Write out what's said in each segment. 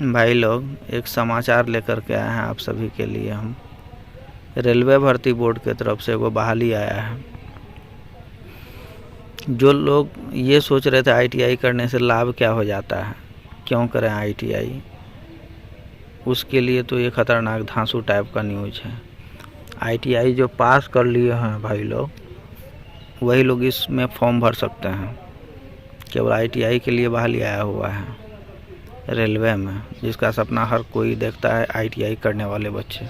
भाई लोग, एक समाचार लेकर के आए हैं आप सभी के लिए। हम रेलवे भर्ती बोर्ड की तरफ से वो बहाली आया है। जो लोग ये सोच रहे थे आईटीआई करने से लाभ क्या हो जाता है, क्यों करें आईटीआई, उसके लिए तो ये खतरनाक धांसू टाइप का न्यूज़ है। आईटीआई जो पास कर लिए हैं भाई लोग, वही लोग इसमें फॉर्म भर सकते हैं। केवल आईटीआई के लिए बहाली आया हुआ है रेलवे में, जिसका सपना हर कोई देखता है। आईटीआई करने वाले बच्चे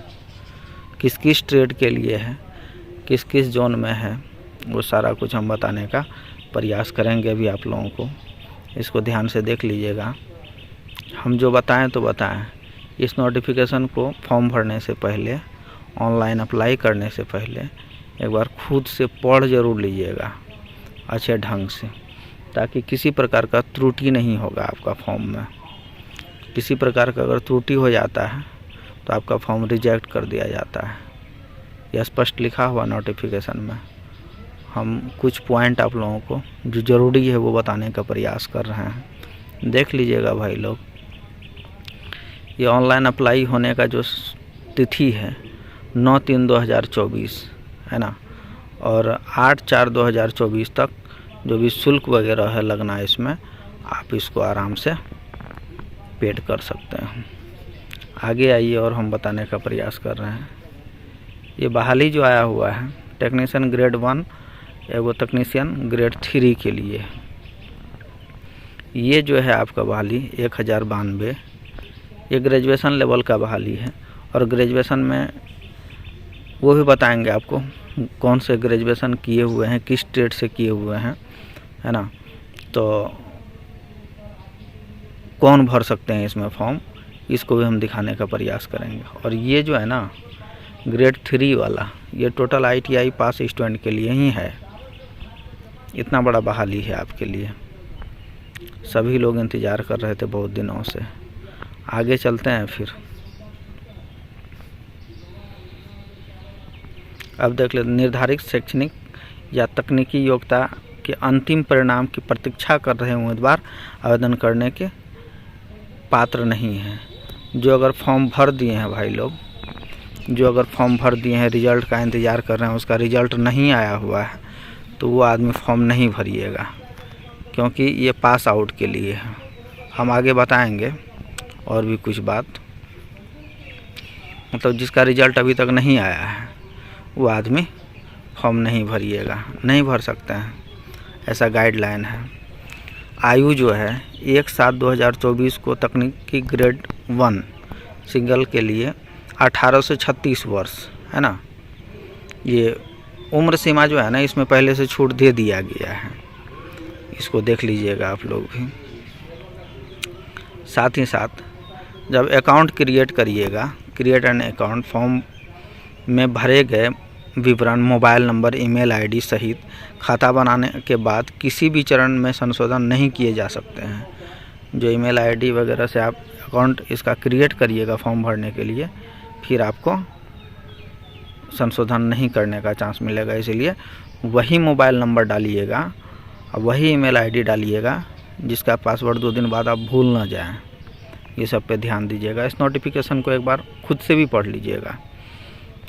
किस किस ट्रेड के लिए है, किस किस जोन में है, वो सारा कुछ हम बताने का प्रयास करेंगे अभी आप लोगों को। इसको ध्यान से देख लीजिएगा। हम जो बताएं तो बताएं। इस नोटिफिकेशन को फॉर्म भरने से पहले, ऑनलाइन अप्लाई करने से पहले एक बार खुद से पढ़ ज़रूर लीजिएगा अच्छे ढंग से, ताकि किसी प्रकार का त्रुटि नहीं होगा आपका फॉर्म में। किसी प्रकार का अगर त्रुटि हो जाता है तो आपका फॉर्म रिजेक्ट कर दिया जाता है। यह स्पष्ट लिखा हुआ नोटिफिकेशन में। हम कुछ पॉइंट आप लोगों को जो ज़रूरी है वो बताने का प्रयास कर रहे हैं। देख लीजिएगा भाई लोग। ये ऑनलाइन अप्लाई होने का जो तिथि है 9/3/2024 है ना, और 8/4/2024 तक जो भी शुल्क वगैरह है लगना है इसमें, आप इसको आराम से पेड कर सकते हैं। आगे आइए और हम बताने का प्रयास कर रहे हैं। ये बहाली जो आया हुआ है टेक्नीशियन ग्रेड 1 एवं टेक्नीशियन ग्रेड 3 के लिए, ये जो है आपका बहाली 1092, ये ग्रेजुएशन लेवल का बहाली है। और ग्रेजुएशन में वो भी बताएंगे आपको कौन से ग्रेजुएशन किए हुए हैं, किस ट्रेड से किए हुए हैं, है ना, तो कौन भर सकते हैं इसमें फॉर्म, इसको भी हम दिखाने का प्रयास करेंगे। और ये जो है ना ग्रेड 3 वाला, ये टोटल आईटीआई पास स्टूडेंट के लिए ही है। इतना बड़ा बहाली है आपके लिए। सभी लोग इंतज़ार कर रहे थे बहुत दिनों से। आगे चलते हैं फिर। अब देख लेते। निर्धारित शैक्षणिक या तकनीकी योग्यता के अंतिम परिणाम की प्रतीक्षा कर रहे उम्मीदवार आवेदन करने के पात्र नहीं हैं। जो अगर फॉर्म भर दिए हैं भाई लोग, जो अगर फॉर्म भर दिए हैं, रिज़ल्ट का इंतज़ार कर रहे हैं, उसका रिज़ल्ट नहीं आया हुआ है, तो वो आदमी फॉर्म नहीं भरिएगा, क्योंकि ये पास आउट के लिए है। हम आगे बताएंगे और भी कुछ बात। मतलब जिसका रिज़ल्ट अभी तक नहीं आया है वो आदमी फॉर्म नहीं भरिएगा, नहीं भर सकते हैं, ऐसा गाइडलाइन है। आयु जो है 1/7/2024 को तकनीकी ग्रेड 1 सिंगल के लिए 18 से 36 वर्ष है ना। ये उम्र सीमा जो है ना, इसमें पहले से छूट दे दिया गया है। इसको देख लीजिएगा आप लोग भी। साथ ही साथ जब अकाउंट क्रिएट करिएगा, क्रिएट एन अकाउंट, फॉर्म में भरे गए विवरण, मोबाइल नंबर, ईमेल आईडी सहित खाता बनाने के बाद किसी भी चरण में संशोधन नहीं किए जा सकते हैं। जो ईमेल आईडी वगैरह से आप अकाउंट इसका क्रिएट करिएगा फॉर्म भरने के लिए, फिर आपको संशोधन नहीं करने का चांस मिलेगा। इसलिए वही मोबाइल नंबर डालिएगा और वही ईमेल आईडी डालिएगा, जिसका पासवर्ड 2 दिन बाद आप भूल ना जाएं। ये सब पे ध्यान दीजिएगा। इस नोटिफिकेशन को एक बार खुद से भी पढ़ लीजिएगा,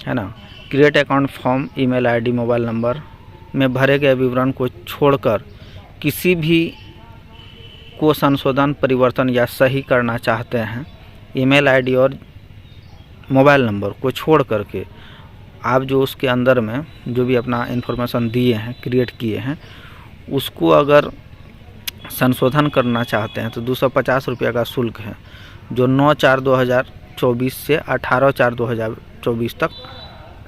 है ना। Create account form, email ID, mobile number में भरे गए विवरण को छोड़कर किसी भी को संशोधन, परिवर्तन या सही करना चाहते हैं, ईमेल आईडी और मोबाइल नंबर को छोड़ करके आप जो उसके अंदर में जो भी अपना इन्फॉर्मेशन दिए हैं, क्रिएट किए हैं, उसको अगर संशोधन करना चाहते हैं तो 250 रुपये का शुल्क है, जो 9/4/2024 से 18/4/2024 तक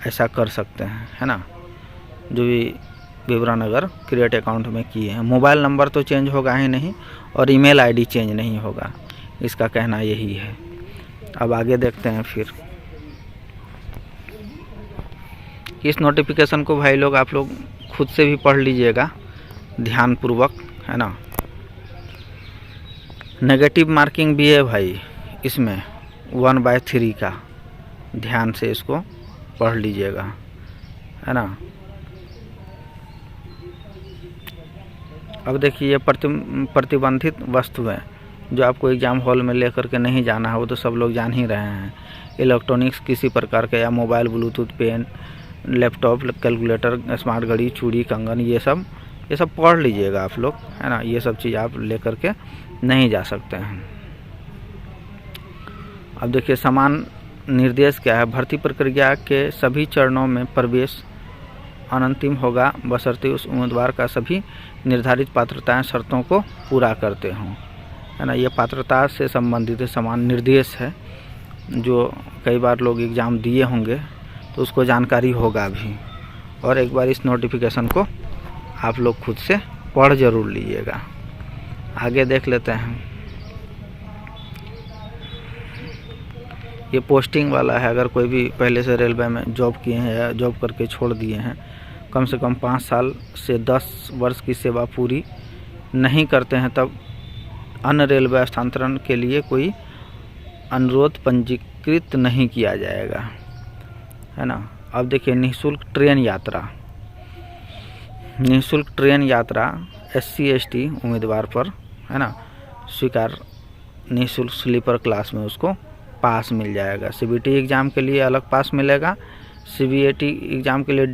ऐसा कर सकते हैं, है ना। जो भी विवरण अगर क्रिएट अकाउंट में किए हैं, मोबाइल नंबर तो चेंज होगा ही नहीं और ईमेल आईडी चेंज नहीं होगा, इसका कहना यही है। अब आगे देखते हैं फिर। इस नोटिफिकेशन को भाई लोग आप लोग खुद से भी पढ़ लीजिएगा ध्यानपूर्वक, है ना। नेगेटिव मार्किंग भी है भाई इसमें 1/3 का, ध्यान से इसको पढ़ लीजिएगा, है ना। अब देखिए प्रतिबंधित वस्तुएं जो आपको एग्ज़ाम हॉल में लेकर के नहीं जाना है वो तो सब लोग जान ही रहे हैं। इलेक्ट्रॉनिक्स किसी प्रकार के, या mobile, Bluetooth, pen, laptop, calculator, smart घड़ी, चूड़ी, कंगन, ये सब पढ़ लीजिएगा आप लोग, है ना। ये सब चीज़ आप लेकर के नहीं जा सकते हैं। अब देखिए समान निर्देश क्या है। भर्ती प्रक्रिया के सभी चरणों में प्रवेश अनंतिम होगा बशर्ते उस उम्मीदवार का सभी निर्धारित पात्रताएं शर्तों को पूरा करते हों, है ना। ये पात्रता से संबंधित समान निर्देश है, जो कई बार लोग एग्ज़ाम दिए होंगे तो उसको जानकारी होगा भी। और एक बार इस नोटिफिकेशन को आप लोग खुद से पढ़ ज़रूर लीजिएगा। आगे देख लेते हैं। ये पोस्टिंग वाला है। अगर कोई भी पहले से रेलवे में जॉब किए हैं या जॉब करके छोड़ दिए हैं, कम से कम 5 साल से 10 वर्ष की सेवा पूरी नहीं करते हैं, तब अन्य रेलवे हस्तांतरण के लिए कोई अनुरोध पंजीकृत नहीं किया जाएगा, है ना। अब देखिए निःशुल्क ट्रेन यात्रा। निःशुल्क ट्रेन यात्रा SC ST उम्मीदवार पर, है ना, स्वीकार। निःशुल्क स्लीपर क्लास में उसको पास मिल जाएगा। CBT एग्ज़ाम के लिए अलग पास मिलेगा, CBAT एग्ज़ाम के लिए,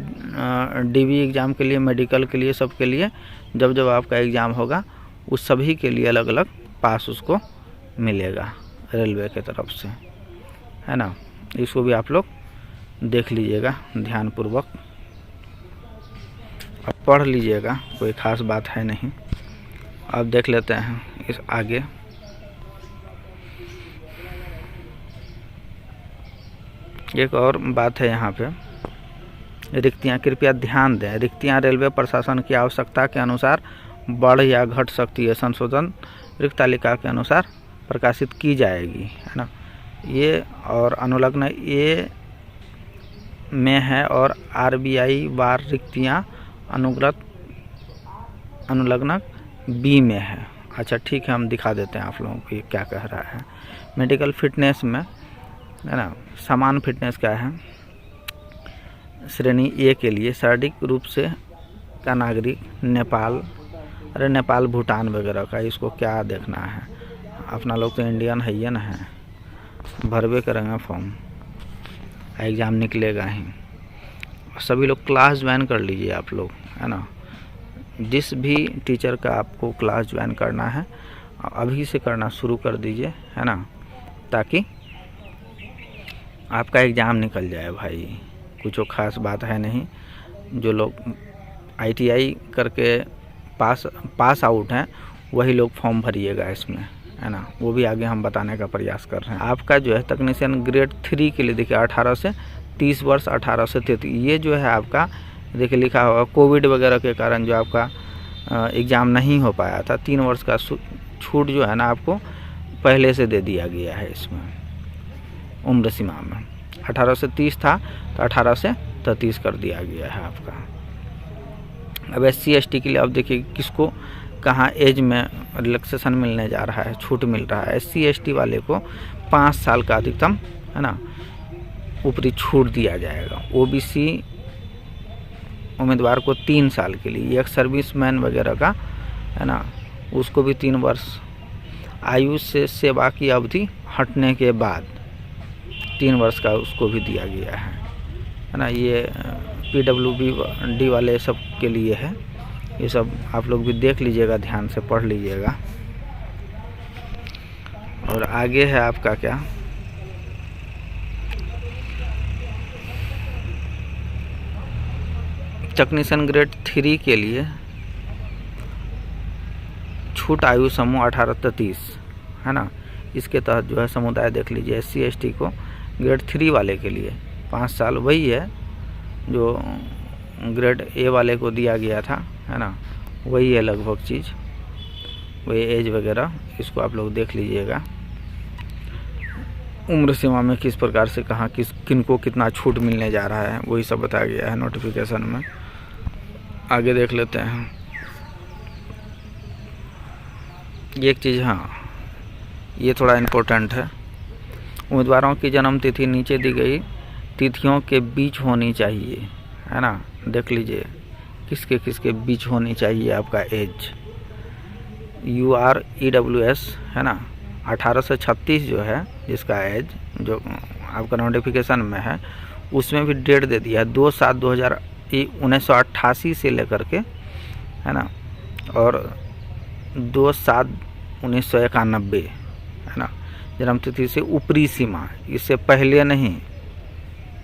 DB एग्ज़ाम के लिए, मेडिकल के लिए, सब के लिए जब आपका एग्ज़ाम होगा उस सभी के लिए अलग अलग पास उसको मिलेगा रेलवे के तरफ से, है ना। इसको भी आप लोग देख लीजिएगा ध्यानपूर्वक, अब पढ़ लीजिएगा, कोई ख़ास बात है नहीं। अब देख लेते हैं इस आगे। एक और बात है यहाँ पे, रिक्तियाँ। कृपया ध्यान दें, रिक्तियाँ रेलवे प्रशासन की आवश्यकता के अनुसार बढ़ या घट सकती है। संशोधन रिक्त तालिका के अनुसार प्रकाशित की जाएगी, है ना। ये और अनुलग्न ए में है और RBI वार रिक्तियाँ अनुलग्न B में है। अच्छा ठीक है, हम दिखा देते हैं आप लोगों को ये क्या कह रहा है। मेडिकल फिटनेस में, है ना, समान फिटनेस क्या है। श्रेणी A के लिए शारीरिक रूप से का नागरिक नेपाल, अरे नेपाल, भूटान वगैरह का, इसको क्या देखना है। अपना लोग तो इंडियन है ही ना, है, भरवे करेंगे फॉर्म, एग्ज़ाम निकलेगा ही। सभी लोग क्लास ज्वाइन कर लीजिए आप लोग, है ना। जिस भी टीचर का आपको क्लास ज्वाइन करना है अभी से करना शुरू कर दीजिए, है ना, ताकि आपका एग्ज़ाम निकल जाए भाई। कुछ ख़ास बात है नहीं। जो लोग ITI करके पास आउट हैं वही लोग फॉर्म भरिएगा इसमें, है ना। वो भी आगे हम बताने का प्रयास कर रहे हैं। आपका जो है तकनीशियन ग्रेड 3 के लिए देखिए 18 से 30 वर्ष, 18 से 33, ये जो है आपका देखिए लिखा होगा। कोविड वगैरह के कारण जो आपका एग्ज़ाम नहीं हो पाया था, 3 वर्ष का छूट जो है ना आपको पहले से दे दिया गया है इसमें उम्र सीमा में। 18 से 30 था तो 18 से 33 कर दिया गया है आपका। अब SC ST के लिए अब देखिए किसको कहाँ एज में रिलैक्सेशन मिलने जा रहा है, छूट मिल रहा है। SC ST वाले को 5 साल का अधिकतम, है ना, ऊपरी छूट दिया जाएगा। OBC उम्मीदवार को 3 साल के लिए। एक सर्विसमैन वगैरह का, है ना, उसको भी 3 वर्ष। आयु से सेवा की अवधि हटने के बाद 3 वर्ष का उसको भी दिया गया है ना। ये PWD वाले सब के लिए है। ये सब आप लोग भी देख लीजिएगा, ध्यान से पढ़ लीजिएगा। और आगे है आपका क्या, टेक्नीशियन ग्रेड 3 के लिए छूट आयु समूह 18 से 30, है ना। इसके तहत जो है समुदाय देख लीजिए। SC ST को ग्रेड 3 वाले के लिए 5 साल वही है जो ग्रेड A वाले को दिया गया था, है ना, वही है लगभग चीज़, वही एज वगैरह। इसको आप लोग देख लीजिएगा। उम्र सीमा में किस प्रकार से कहाँ किनको कितना छूट मिलने जा रहा है वही सब बताया गया है नोटिफिकेशन में। आगे देख लेते हैं। एक चीज़, हाँ, ये थोड़ा इम्पोर्टेंट है। उम्मीदवारों की जन्म तिथि नीचे दी गई तिथियों के बीच होनी चाहिए, है ना। देख लीजिए किसके किसके बीच होनी चाहिए आपका एज। UREWS है ना, 18 से 36 जो है जिसका एज जो आपका नोटिफिकेशन में है, उसमें भी डेट दे दिया है 2/7/1988 से लेकर के, है ना, और 2/7/1991 है ना, जन्मतिथि से ऊपरी सीमा, इससे पहले नहीं,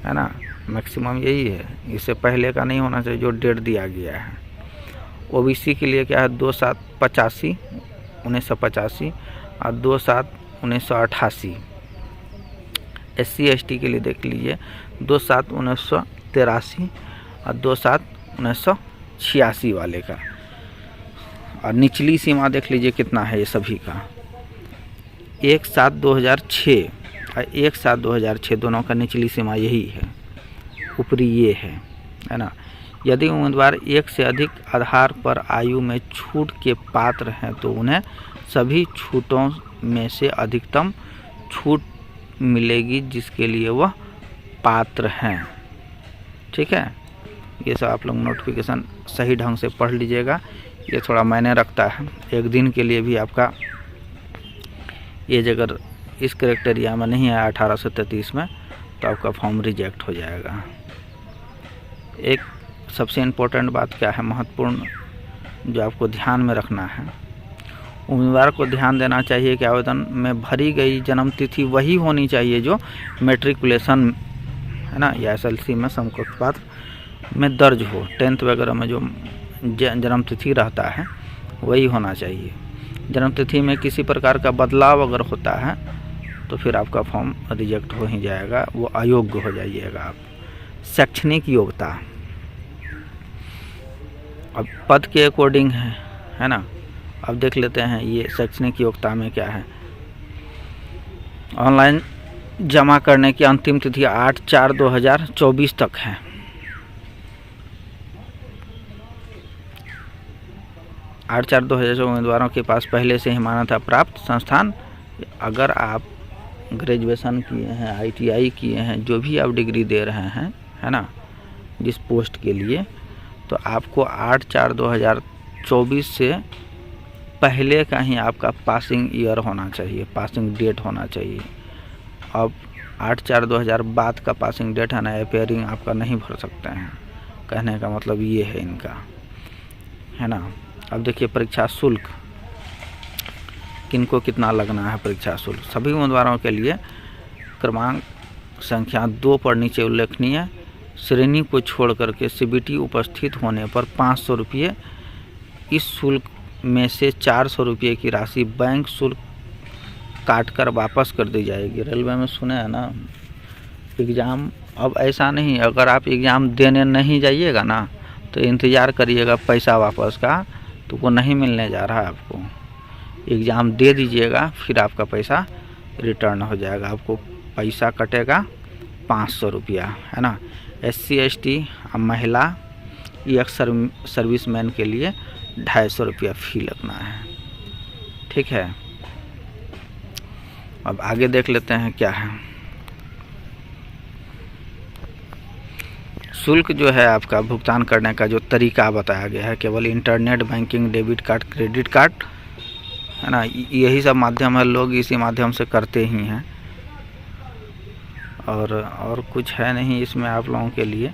है ना, मैक्सिमम यही है, इससे पहले का नहीं होना चाहिए जो डेट दिया गया है। OBC के लिए क्या है 2/7/1985 और 2/7/1988। SC ST के लिए देख लीजिए 2/7/1983 और 2/7/1986 वाले का। और निचली सीमा देख लीजिए कितना है ये सभी का, 1/7/2006 और 1/7/2006 दोनों का निचली सीमा यही है, ऊपरी ये है ना। यदि उम्मीदवार एक से अधिक आधार पर आयु में छूट के पात्र हैं तो उन्हें सभी छूटों में से अधिकतम छूट मिलेगी जिसके लिए वह पात्र हैं। ठीक है, ये सब आप लोग नोटिफिकेशन सही ढंग से पढ़ लीजिएगा, ये थोड़ा मायने रखता है। एक दिन के लिए भी आपका एज अगर इस क्राइटेरिया में नहीं आया 18 से 33 में तो आपका फॉर्म रिजेक्ट हो जाएगा। एक सबसे इम्पोर्टेंट बात क्या है, महत्वपूर्ण जो आपको ध्यान में रखना है, उम्मीदवार को ध्यान देना चाहिए कि आवेदन में भरी गई जन्म तिथि वही होनी चाहिए जो मैट्रिकुलेशन है ना या SLC में समकक्ष पात्र में दर्ज हो। 10th वगैरह में जो जन्म तिथि रहता है वही होना चाहिए। जन्म तिथि में किसी प्रकार का बदलाव अगर होता है तो फिर आपका फॉर्म रिजेक्ट हो ही जाएगा, वो अयोग्य हो जाइएगा आप। शैक्षणिक योग्यता अब पद के अकॉर्डिंग है ना। अब देख लेते हैं ये शैक्षणिक योग्यता में क्या है। ऑनलाइन जमा करने की अंतिम तिथि 8/4/2024 तक है। 8/4/2024 उम्मीदवारों के पास पहले से ही मान्यता प्राप्त संस्थान, अगर आप ग्रेजुएशन किए हैं, ITI किए हैं, जो भी आप डिग्री दे रहे हैं, है ना, जिस पोस्ट के लिए, तो आपको 8/4/2024 से पहले का ही आपका पासिंग ईयर होना चाहिए, पासिंग डेट होना चाहिए। अब 8/4/2000 बाद का पासिंग डेट है ना, अपेयरिंग आपका नहीं भर सकते हैं, कहने का मतलब ये है इनका, है ना। अब देखिए परीक्षा शुल्क किनको कितना लगना है। परीक्षा शुल्क सभी उम्मीदवारों के लिए क्रमांक संख्या 2 पर नीचे उल्लेखनीय श्रेणी को छोड़ करके CBT उपस्थित होने पर 500 रुपये, इस शुल्क में से 400 रुपये की राशि बैंक शुल्क काटकर वापस कर दी जाएगी। रेलवे में सुने हैं ना एग्ज़ाम, अब ऐसा नहीं, अगर आप एग्ज़ाम देने नहीं जाइएगा ना तो इंतज़ार करिएगा पैसा वापस का, तो वो नहीं मिलने जा रहा है आपको। एग्ज़ाम दे दीजिएगा फिर आपका पैसा रिटर्न हो जाएगा, आपको पैसा कटेगा 500 रुपया, है ना। SC ST महिला एक सर्विसमैन के लिए 250 रुपया फ़ी लगना है। ठीक है, अब आगे देख लेते हैं क्या है। शुल्क जो है आपका भुगतान करने का जो तरीका बताया गया है, केवल internet banking, debit card, credit card, है ना, यही सब माध्यम है, लोग इसी माध्यम से करते ही हैं, और कुछ है नहीं इसमें आप लोगों के लिए।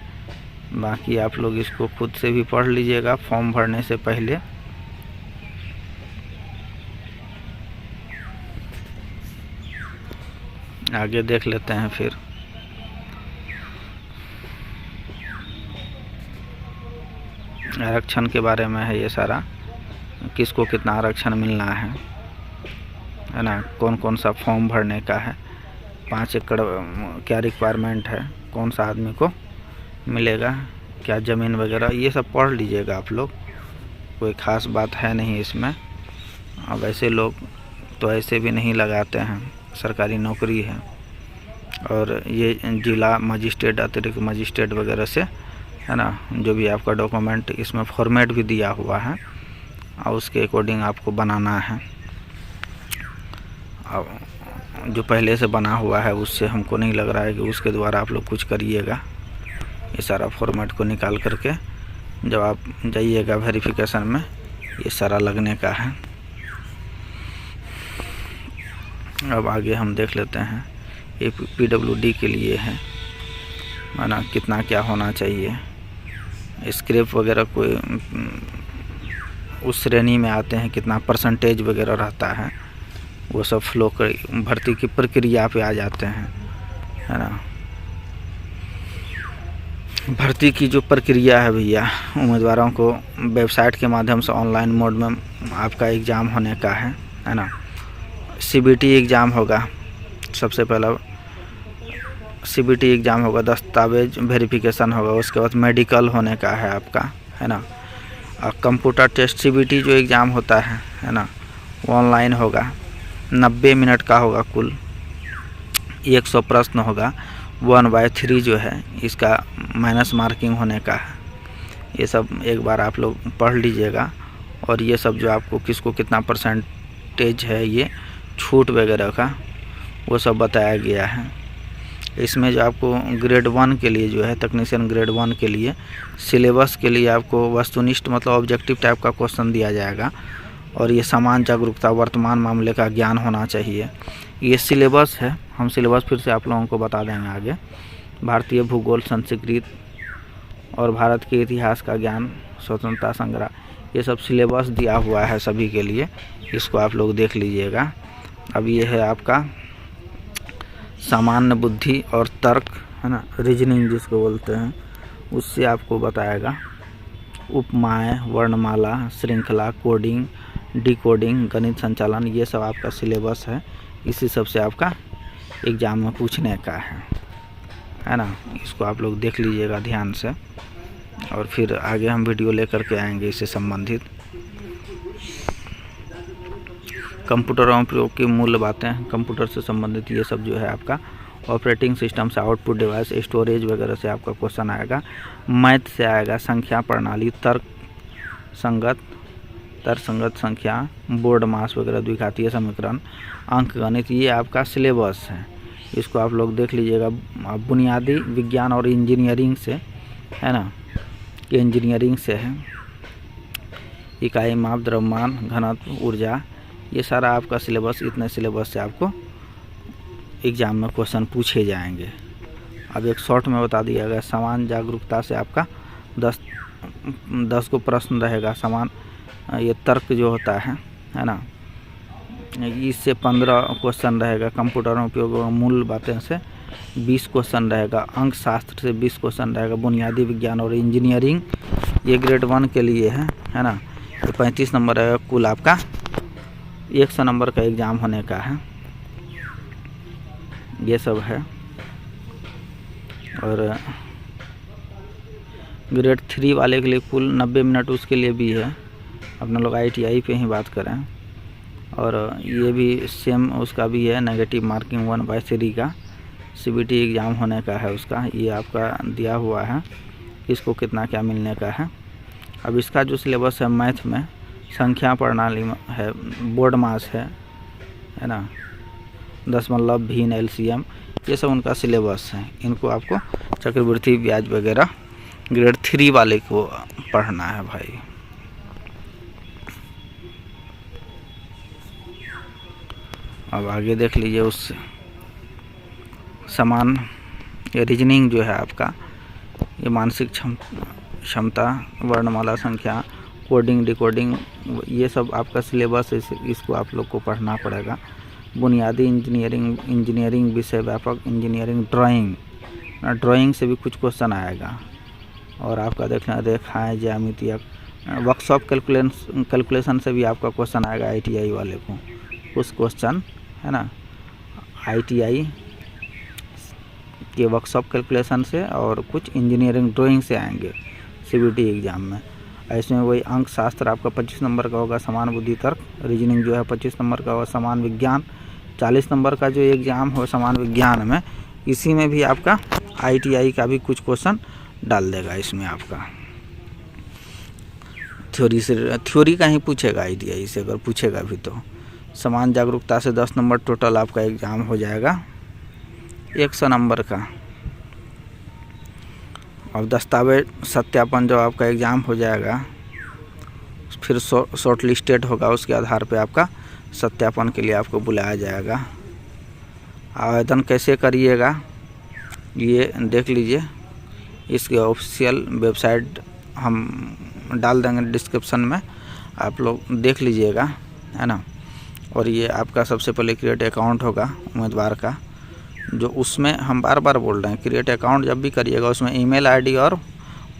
बाकी आप लोग इसको खुद से भी पढ़ लीजिएगा फॉर्म भरने से पहले। आगे देख लेते हैं फिर। आरक्षण के बारे में है ये सारा, किसको कितना आरक्षण मिलना है ना, कौन कौन सा फॉर्म भरने का है, 5 एकड़ क्या रिक्वायरमेंट है, कौन सा आदमी को मिलेगा, क्या ज़मीन वगैरह, ये सब पढ़ लीजिएगा आप लोग। कोई ख़ास बात है नहीं इसमें। अब ऐसे लोग तो ऐसे भी नहीं लगाते हैं, सरकारी नौकरी है, और ये जिला मजिस्ट्रेट, अतिरिक्त मजिस्ट्रेट वगैरह से, है ना, जो भी आपका डॉक्यूमेंट इसमें फॉर्मेट भी दिया हुआ है और उसके अकॉर्डिंग आपको बनाना है। अब जो पहले से बना हुआ है उससे हमको नहीं लग रहा है कि उसके द्वारा आप लोग कुछ करिएगा। ये सारा फॉर्मेट को निकाल करके जब आप जाइएगा वेरिफिकेशन में, ये सारा लगने का है। अब आगे हम देख लेते हैं, ये PWD के लिए है ना, कितना क्या होना चाहिए। स्क्रैप वगैरह कोई उस श्रेणी में आते हैं, कितना परसेंटेज वगैरह रहता है, वो सब फ्लो कर भर्ती की प्रक्रिया पे आ जाते हैं, है ना। भर्ती की जो प्रक्रिया है भैया, उम्मीदवारों को वेबसाइट के माध्यम से ऑनलाइन मोड में आपका एग्ज़ाम होने का है ना। CBT एग्ज़ाम होगा, सबसे पहला CBT एग्ज़ाम होगा, दस्तावेज वेरिफिकेशन होगा, उसके बाद मेडिकल होने का है आपका, है ना। और कंप्यूटर टेस्ट CBT जो एग्ज़ाम होता है ना, वो ऑनलाइन होगा, 90 मिनट का होगा, कुल 100 प्रश्न होगा, 1/3 जो है इसका माइनस मार्किंग होने का है। ये सब एक बार आप लोग पढ़ लीजिएगा, और ये सब जो आपको किसको कितना परसेंटेज है, ये छूट वगैरह का वो सब बताया गया है। इसमें जो आपको ग्रेड 1 के लिए जो है, तकनीशियन ग्रेड 1 के लिए सिलेबस के लिए आपको वस्तुनिष्ठ मतलब ऑब्जेक्टिव टाइप का क्वेश्चन दिया जाएगा, और ये समान जागरूकता, वर्तमान मामले का ज्ञान होना चाहिए। ये सिलेबस है, हम सिलेबस फिर से आप लोगों को बता देंगे आगे। भारतीय भूगोल, संस्कृत और भारत के इतिहास का ज्ञान, स्वतंत्रता संग्राम, ये सब सिलेबस दिया हुआ है सभी के लिए, इसको आप लोग देख लीजिएगा। अब ये है आपका सामान्य बुद्धि और तर्क, है ना, रीजनिंग जिसको बोलते हैं, उससे आपको बताएगा उपमाएँ, वर्णमाला, श्रृंखला, कोडिंग, डिकोडिंग, गणित संचालन, ये सब आपका सिलेबस है। इसी सब से आपका एग्ज़ाम में पूछने का है ना। इसको आप लोग देख लीजिएगा ध्यान से, और फिर आगे हम वीडियो लेकर के आएंगे इससे संबंधित। कंप्यूटर उपयोग की मूल बातें, कंप्यूटर से संबंधित ये सब जो है आपका ऑपरेटिंग सिस्टम से, आउटपुट डिवाइस, स्टोरेज वगैरह से आपका क्वेश्चन आएगा। मैथ से आएगा, संख्या प्रणाली, तर्क संगत संख्या, बोर्ड मास वगैरह, द्विघातीय समीकरण, अंक गणित, ये आपका सिलेबस है। इसको आप लोग देख लीजिएगा। बुनियादी विज्ञान और इंजीनियरिंग से, है ना, ये इंजीनियरिंग से है। इकाई माप, द्रव्यमान, घनत्व, ऊर्जा, ये सारा आपका सिलेबस, इतने सिलेबस से आपको एग्ज़ाम में क्वेश्चन पूछे जाएंगे। अब एक शॉर्ट में बता दिया गया, समान जागरूकता से आपका 10 को प्रश्न रहेगा। समान ये तर्क जो होता है ना, इससे 15 क्वेश्चन रहेगा। कंप्यूटर में उपयोग मूल बातें से 20 क्वेश्चन रहेगा। अंक शास्त्र से 20 क्वेश्चन रहेगा। बुनियादी विज्ञान और इंजीनियरिंग, ये ग्रेड 1 के लिए है ना, तो 35 नंबर रहेगा। कुल आपका 100 नंबर का एग्ज़ाम होने का है। ये सब है। और ग्रेड 3 वाले के लिए कुल 90 मिनट उसके लिए भी है। अपना लोग ITI पे ही बात करें। और ये भी सेम उसका भी है, नेगेटिव मार्किंग 1/3 का CBT एग्ज़ाम होने का है उसका। ये आपका दिया हुआ है इसको कितना क्या मिलने का है। अब इसका जो सिलेबस है, मैथ में संख्या प्रणाली में है, बोर्ड मास है ना, दशमलव, भिन्न, LCM, ये सब उनका सिलेबस है। इनको आपको चक्रवृद्धि ब्याज वगैरह ग्रेड 3 वाले को पढ़ना है भाई। अब आगे देख लीजिए। उस समान ये रीजनिंग जो है आपका, ये मानसिक क्षमता, वर्णमाला, संख्या, कोडिंग, डिकोडिंग, ये सब आपका सिलेबस है। इसको आप लोग को पढ़ना पड़ेगा। बुनियादी इंजीनियरिंग विषय व्यापक, इंजीनियरिंग, ड्राइंग से भी कुछ क्वेश्चन आएगा। और आपका देखना रेखाएँ, ज्यामिति, वर्कशॉप कैलकुलेशन से भी आपका क्वेश्चन आएगा ITI वाले को कुछ क्वेश्चन, है ना। ITI के वर्कशॉप कैलकुलेशन से और कुछ इंजीनियरिंग ड्राइंग से आएंगे CBT एग्ज़ाम में। इसमें वही अंक शास्त्र आपका 25 नंबर का होगा। समान बुद्धि तर्क, रीजनिंग जो है 25 नंबर का होगा। समान विज्ञान 40 नंबर का जो एग्ज़ाम हो समान विज्ञान में, इसी में भी आपका ITI का भी कुछ क्वेश्चन डाल देगा। इसमें आपका थ्योरी का ही पूछेगा ITI से, अगर पूछेगा भी तो। समान जागरूकता से 10 नंबर टोटल आपका एग्ज़ाम हो जाएगा 100 नंबर का। और दस्तावेज सत्यापन जो आपका एग्ज़ाम हो जाएगा, फिर शॉर्ट लिस्टेड होगा, उसके आधार पे आपका सत्यापन के लिए आपको बुलाया जाएगा। आवेदन कैसे करिएगा ये देख लीजिए। इसके ऑफिशियल वेबसाइट हम डाल देंगे डिस्क्रिप्शन में, आप लोग देख लीजिएगा, है ना। और ये आपका सबसे पहले क्रिएट अकाउंट होगा उम्मीदवार का, जो उसमें हम बार बार बोल रहे हैं क्रिएट अकाउंट जब भी करिएगा उसमें ईमेल आईडी और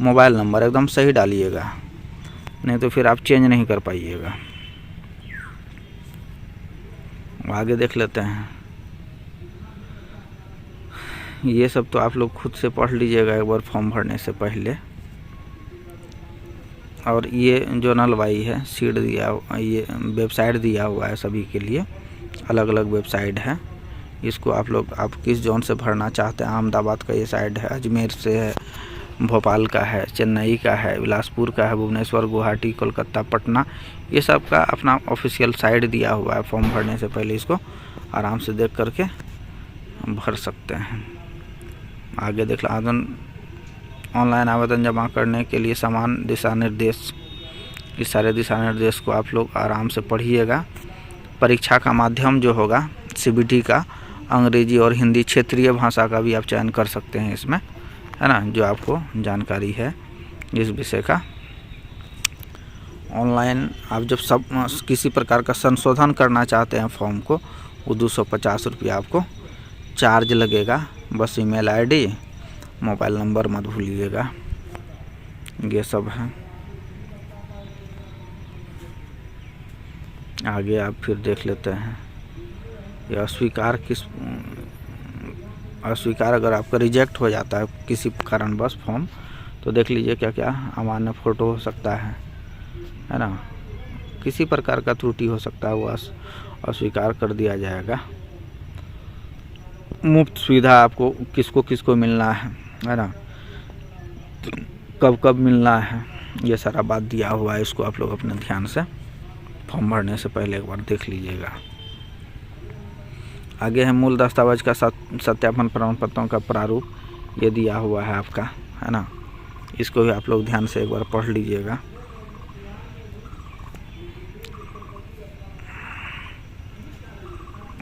मोबाइल नंबर एकदम सही डालिएगा, नहीं तो फिर आप चेंज नहीं कर पाइएगा। आगे देख लेते हैं। ये सब तो आप लोग खुद से पढ़ लीजिएगा एक बार फॉर्म भरने से पहले। और ये जोनल वाई है, सीट दिया, ये वेबसाइट दिया हुआ है सभी के लिए, अलग अलग वेबसाइट है। इसको आप किस जोन से भरना चाहते हैं। अहमदाबाद का ये साइड है, अजमेर से है, भोपाल का है, चेन्नई का है, बिलासपुर का है, भुवनेश्वर, गुवाहाटी, कोलकाता, पटना, ये सब का अपना ऑफिशियल साइट दिया हुआ है। फॉर्म भरने से पहले इसको आराम से देख करके भर सकते हैं। आगे देख लो, ऑनलाइन आवेदन जमा करने के लिए समान दिशा निर्देश, इस सारे दिशा निर्देश को आप लोग आराम से पढ़िएगा। परीक्षा का माध्यम जो होगा CBT का अंग्रेजी और हिंदी क्षेत्रीय भाषा का भी आप चयन कर सकते हैं इसमें, है ना, जो आपको जानकारी है इस विषय का। ऑनलाइन आप जब किसी प्रकार का संशोधन करना चाहते हैं फॉर्म को, वो 250 रुपया आपको चार्ज लगेगा। बस ईमेल आईडी, मोबाइल नंबर मत भूलिएगा, ये सब है। आगे आप फिर देख लेते हैं। ये अस्वीकार अगर आपका रिजेक्ट हो जाता है किसी कारणवश फॉर्म, तो देख लीजिए क्या क्या अमान्य फ़ोटो हो सकता है ना, किसी प्रकार का त्रुटि हो सकता है, वो अस्वीकार कर दिया जाएगा। मुफ्त सुविधा आपको किसको किसको मिलना है ना, कब कब मिलना है, ये सारा बात दिया हुआ है। इसको आप लोग अपने ध्यान से फॉर्म भरने से पहले एक बार देख लीजिएगा। आगे है मूल दस्तावेज का सत्यापन प्रमाण पत्रों का प्रारूप, ये दिया हुआ है आपका, है ना। इसको भी आप लोग ध्यान से एक बार पढ़ लीजिएगा।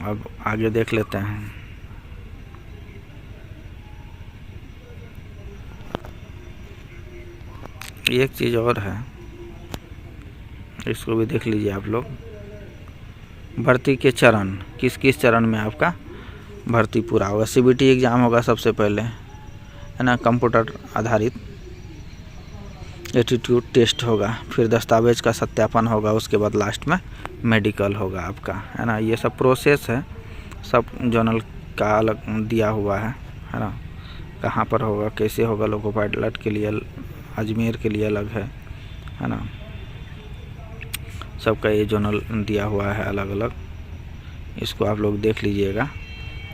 अब आगे देख लेते हैं। एक चीज़ और है, इसको भी देख लीजिए आप लोग। भर्ती के चरण, किस किस चरण में आपका भर्ती पूरा होगा। CBT एग्ज़ाम होगा सबसे पहले, है ना, कंप्यूटर आधारित एप्टीट्यूड टेस्ट होगा, फिर दस्तावेज का सत्यापन होगा, उसके बाद लास्ट में मेडिकल होगा आपका, है ना। ये सब प्रोसेस है, सब जोनल का अलग दिया हुआ है ना। कहाँ पर होगा, कैसे होगा, लोको पायलट के लिए, अजमेर के लिए अलग है ना। सबका ये जोनल दिया हुआ है अलग अलग। इसको आप लोग देख लीजिएगा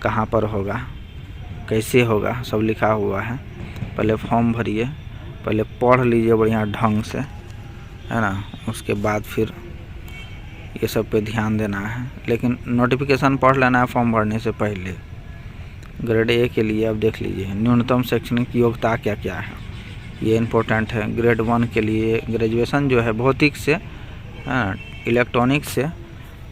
कहाँ पर होगा, कैसे होगा, सब लिखा हुआ है। पहले फॉर्म भरिए, पहले पढ़ लीजिए बढ़िया ढंग से, है ना। उसके बाद फिर ये सब पे ध्यान देना है। लेकिन नोटिफिकेशन पढ़ लेना है फॉर्म भरने से पहले। ग्रेड A के लिए आप देख लीजिए न्यूनतम शैक्षणिक योग्यता क्या क्या है, ये इम्पोर्टेंट है। ग्रेड 1 के लिए ग्रेजुएशन जो है भौतिक से, इलेक्ट्रॉनिक्स से,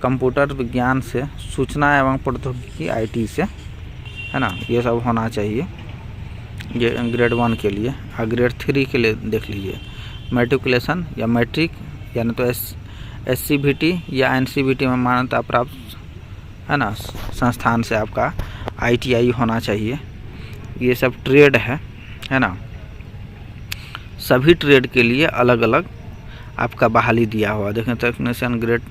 कंप्यूटर विज्ञान से, सूचना एवं प्रौद्योगिकी IT से, है ना, ये सब होना चाहिए, ये ग्रेड 1 के लिए। और ग्रेड 3 के लिए देख लीजिए मैट्रिकुलेशन या मैट्रिक, यानी तो SCVT या NCVT में मान्यता प्राप्त, है ना, संस्थान से आपका ITI होना चाहिए। ये सब ट्रेड है ना। सभी ट्रेड के लिए अलग अलग आपका बहाली दिया हुआ। देखें टेक्नीशियन ग्रेड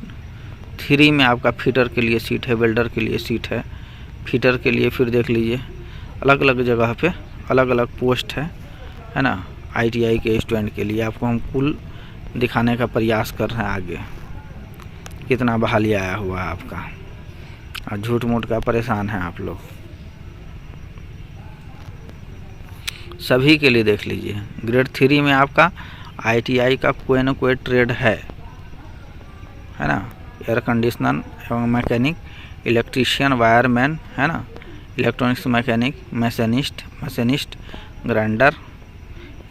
3 में आपका फिटर के लिए सीट है, वेल्डर के लिए सीट है, फिटर के लिए फिर देख लीजिए अलग अलग जगह पे अलग अलग पोस्ट है ना। ITI के स्टूडेंट के लिए आपको हम कुल दिखाने का प्रयास कर रहे हैं आगे कितना बहाली आया हुआ है आपका, और झूठ मूठ का परेशान है आप लोग। सभी के लिए देख लीजिए ग्रेड 3 में आपका ITI का कोई ना कोई ट्रेड है ना। एयर कंडीशनर एवं मैकेनिक, इलेक्ट्रीशियन, वायरमैन, है ना, electronics mechanic, machinist, grinder,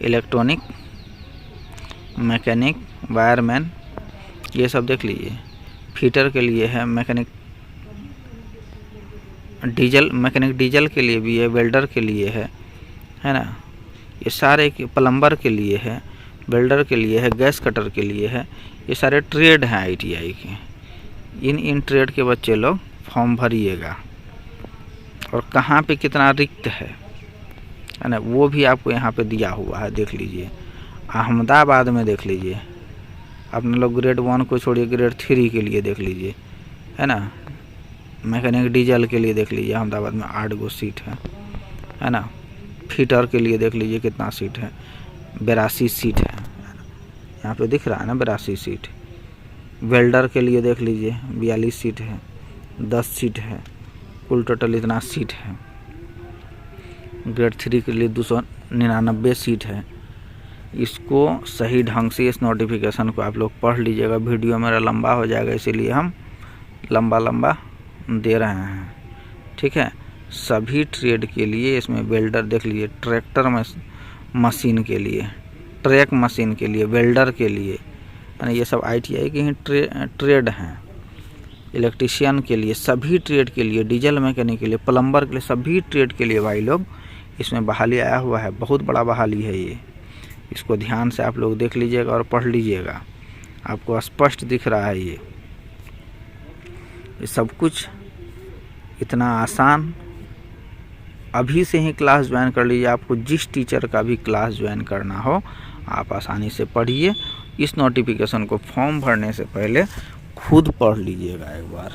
electronic mechanic, wireman, ये सब देख लीजिए। फिटर के लिए है मैकेनिक, डीजल मैकेनिक डीजल के लिए भी है, वेल्डर के लिए है ना, ये सारे प्लम्बर के लिए है, वेल्डर के लिए है, गैस कटर के लिए है। ये सारे ट्रेड हैं ITI के। इन ट्रेड के बच्चे लोग फॉर्म भरिएगा, और कहाँ पे कितना रिक्त है ना, वो भी आपको यहाँ पे दिया हुआ है, देख लीजिए। अहमदाबाद में देख लीजिए, अपने लोग ग्रेड 1 को छोड़िए, ग्रेड 3 के लिए देख लीजिए, है ना। मैकेनिक डीजल के लिए देख लीजिए, अहमदाबाद में 8 गो सीट है ना। फिटर के लिए देख लीजिए कितना सीट है, 82 सीट है, यहाँ पे दिख रहा है ना 82 सीट। वेल्डर के लिए देख लीजिए 42 सीट है, 10 सीट है, कुल टोटल इतना सीट है। ग्रेड 3 के लिए 299 सीट है। इसको सही ढंग से इस नोटिफिकेशन को आप लोग पढ़ लीजिएगा। वीडियो मेरा लंबा हो जाएगा, इसीलिए हम लंबा दे रहे हैं, ठीक है। सभी ट्रेड के लिए इसमें वेल्डर देख लीजिए, ट्रैक्टर मशीन के लिए, ट्रैक मशीन के लिए, वेल्डर के लिए, ये सब ITI के ही ट्रेड हैं। इलेक्ट्रीशियन के लिए, सभी ट्रेड के लिए, डीजल मैकेनिक के लिए, प्लम्बर के लिए, सभी ट्रेड के लिए भाई लोग इसमें बहाली आया हुआ है। बहुत बड़ा बहाली है ये, इसको ध्यान से आप लोग देख लीजिएगा और पढ़ लीजिएगा, आपको स्पष्ट दिख रहा है ये सब कुछ इतना आसान। अभी से ही क्लास ज्वाइन कर लीजिए। आपको जिस टीचर का भी क्लास ज्वाइन करना हो, आप आसानी से पढ़िए। इस नोटिफिकेशन को फॉर्म भरने से पहले खुद पढ़ लीजिएगा, एक बार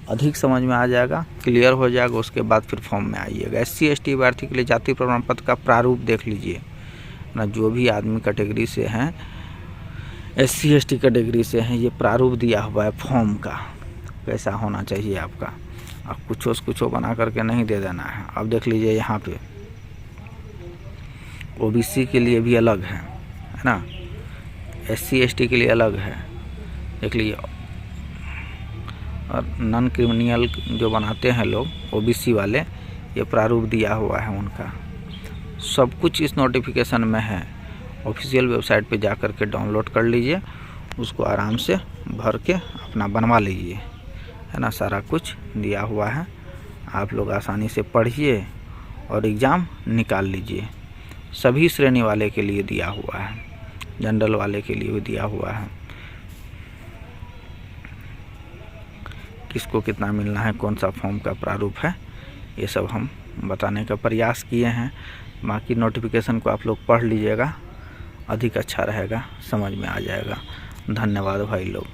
अधिक समझ में आ जाएगा, क्लियर हो जाएगा। उसके बाद फिर फॉर्म में आइएगा। SC ST अभ्यर्थी के लिए जाति प्रमाण पत्र का प्रारूप देख लीजिए ना, जो भी आदमी कैटेगरी से हैं, SC ST कैटेगरी से हैं, ये प्रारूप दिया हुआ है फॉर्म का, कैसा होना चाहिए आपका। अब कुछ बना करके नहीं दे देना है। अब देख लीजिए यहाँ पे OBC के लिए भी अलग है ना, SC ST के लिए अलग है, देख लीजिए। और नॉन क्रिमिनल जो बनाते हैं लोग OBC वाले, ये प्रारूप दिया हुआ है उनका। सब कुछ इस नोटिफिकेशन में है। ऑफिशियल वेबसाइट पे जा कर के डाउनलोड कर लीजिए, उसको आराम से भर के अपना बनवा लीजिए, है ना। सारा कुछ दिया हुआ है, आप लोग आसानी से पढ़िए और एग्ज़ाम निकाल लीजिए। सभी श्रेणी वाले के लिए दिया हुआ है, जनरल वाले के लिए भी दिया हुआ है, किसको कितना मिलना है, कौन सा फॉर्म का प्रारूप है, ये सब हम बताने का प्रयास किए हैं। बाकी नोटिफिकेशन को आप लोग पढ़ लीजिएगा, अधिक अच्छा रहेगा, समझ में आ जाएगा। धन्यवाद भाई लोग।